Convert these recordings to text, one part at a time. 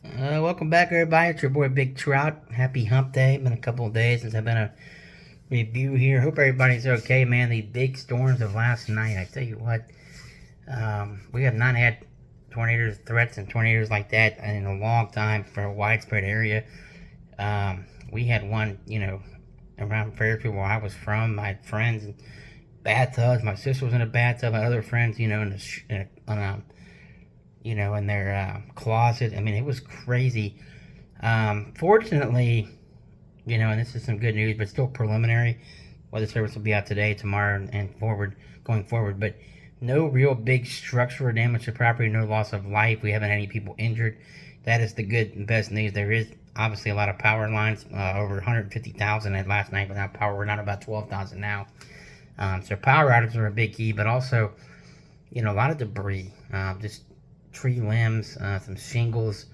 Welcome back, everybody. It's your boy Big Trout. Happy Hump Day. Been a couple of days since I've been a review here. Hope everybody's okay, man. The big storms of last night. I tell you what, we have not had tornadoes, threats, and tornadoes like that in a long time for a widespread area. We had one, around Fairfield where I was from. I had friends in bathtubs. My sister was in a bathtub. My other friends, in their closet. I mean, it was crazy. Fortunately, and this is some good news, but still preliminary. Weather service will be out today, tomorrow, and going forward. But no real big structural damage to property, no loss of life. We haven't had any people injured. That is the good and best news. There is obviously a lot of power lines, over 150,000 at last night without power. We're not about 12,000 now. So power outages are a big key, but also, a lot of debris, just tree limbs, some shingles,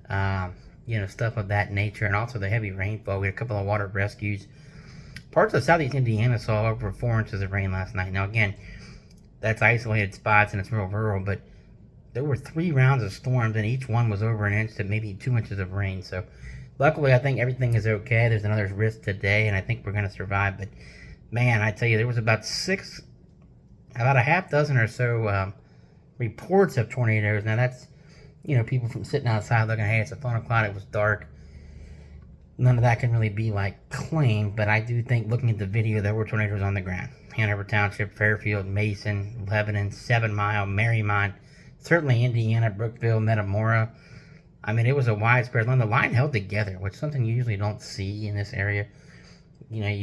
stuff of that nature, and also the heavy rainfall. We had a couple of water rescues. Parts of southeast Indiana saw over 4 inches of rain last night. Now, again, that's isolated spots and it's real rural, but there were 3 rounds of storms, and each one was over an inch to maybe 2 inches of rain. So, luckily, I think everything is okay. There's another risk today, and I think we're going to survive. But, man, I tell you, there was about a half dozen or so reports of tornadoes. Now that's, people from sitting outside looking, hey, it's a thundercloud, it was dark. None of that can really be like claimed, but I do think looking at the video, there were tornadoes on the ground. Hanover Township, Fairfield, Mason, Lebanon, 7 Mile, Marymount, certainly Indiana, Brookville, Metamora. I mean, it was a widespread line. The line held together, which is something you usually don't see in this area.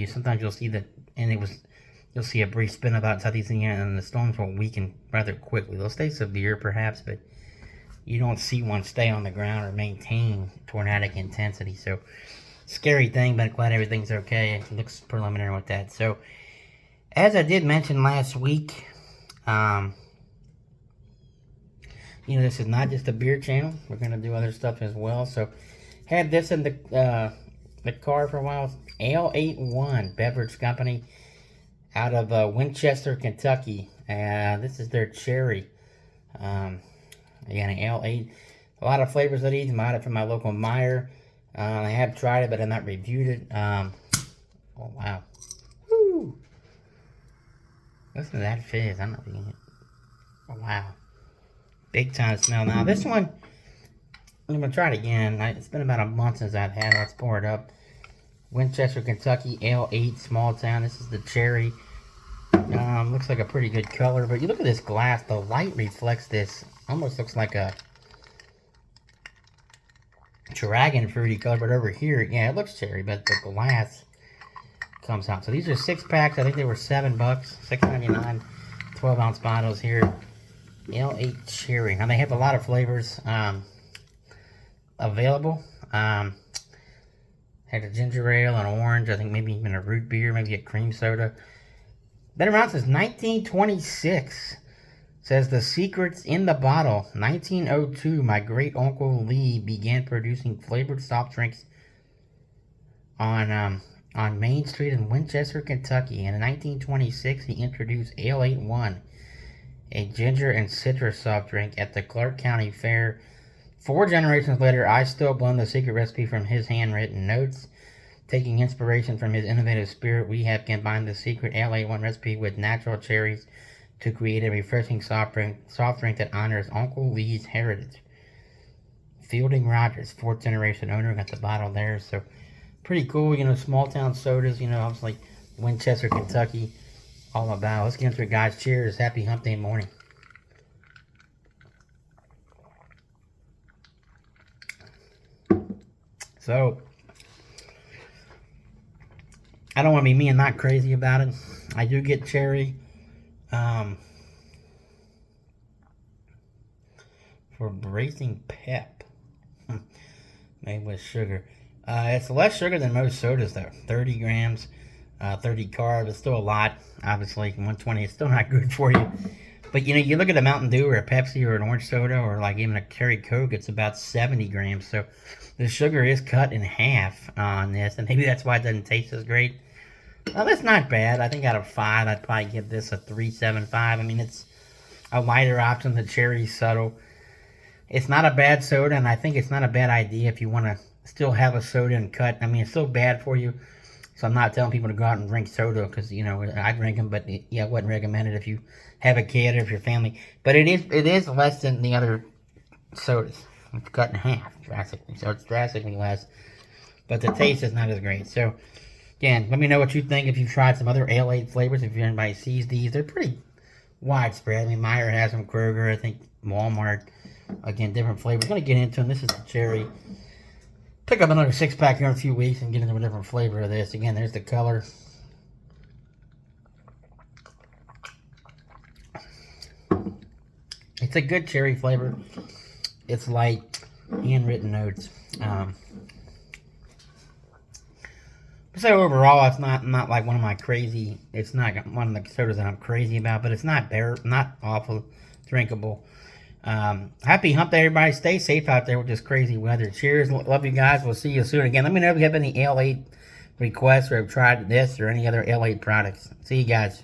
Sometimes you'll see that, and you'll see a brief spin about southeast Indiana, and the storms will weaken rather quickly. They'll stay severe, perhaps, but you don't see one stay on the ground or maintain tornadic intensity. So, scary thing, but glad everything's okay. It looks preliminary with that. So, as I did mention last week, this is not just a beer channel. We're going to do other stuff as well. So, had this in the car for a while. Ale81 Beverage Company out of Winchester, Kentucky. This is their cherry. Again, an Ale8. A lot of flavors of these. I got it from my local Meijer. I have tried it, but I've not reviewed it. Oh, wow. Woo! Listen to that fizz. I'm not eating it. Oh, wow. Big time smell. Now, this one, I'm going to try it again. It's been about a month since I've had it. Let's pour it up. Winchester, Kentucky, Ale8, small town. This is the cherry. Looks like a pretty good color, but you look at this glass, the light reflects this. Almost looks like a dragon fruity color, but over here, yeah, it looks cherry, but the glass comes out. So these are 6-packs. I think they were $7, $6.99, 12-ounce bottles here. Ale8 cherry. Now they have a lot of flavors available. Had a ginger ale, an orange, I think maybe even a root beer, maybe a cream soda. Been around since 1926. Says the secret's in the bottle. 1902, my great uncle Lee began producing flavored soft drinks on Main Street in Winchester, Kentucky. And in 1926, he introduced Ale81, a ginger and citrus soft drink at the Clark County Fair. 4 generations later, I still blend the secret recipe from his handwritten notes. Taking inspiration from his innovative spirit, we have combined the secret Ale81 recipe with natural cherries to create a refreshing soft drink that honors Uncle Lee's heritage. Fielding Rogers, 4th generation owner, got the bottle there. So pretty cool, small town sodas, obviously Winchester, Kentucky, all about. Let's get into it, guys. Cheers. Happy Hump Day morning. So, I don't want to be me and not crazy about it. I do get cherry. For bracing pep. Made with sugar. It's less sugar than most sodas, though. 30 grams, 30 carbs. It's still a lot, obviously. 120 is still not good for you. But, you look at a Mountain Dew or a Pepsi or an orange soda or like even a Cherry Coke, it's about 70 grams. So the sugar is cut in half on this, and maybe that's why it doesn't taste as great. Well, that's not bad. I think out of 5, I'd probably give this a 3.75. I mean, it's a lighter option. The cherry's subtle. It's not a bad soda, and I think it's not a bad idea if you want to still have a soda and cut. I mean, it's still bad for you, so I'm not telling people to go out and drink soda because, you know, I drink them, but yeah, I wouldn't recommend it if you have a kid or if your family. But it is less than the other sodas. It's cut in half drastically, so it's drastically less. But the taste is not as great. So, again, let me know what you think if you've tried some other Ale 8 flavors. If anybody sees these, they're pretty widespread. I mean, Meyer has them, Kroger, I think Walmart. Again, different flavors. Going to get into them. This is the cherry. Pick up another 6-pack here in a few weeks and get into a different flavor of this. Again, there's the color. It's a good cherry flavor. It's light, handwritten notes. So overall, it's not like one of my crazy. It's not one of the sodas that I'm crazy about, but it's not awful drinkable. Happy hump day, everybody. Stay safe out there with this crazy weather. Cheers. Love you guys. We'll see you soon. Again, let me know if you have any Ale 8 requests or have tried this or any other Ale 8 products. See you guys.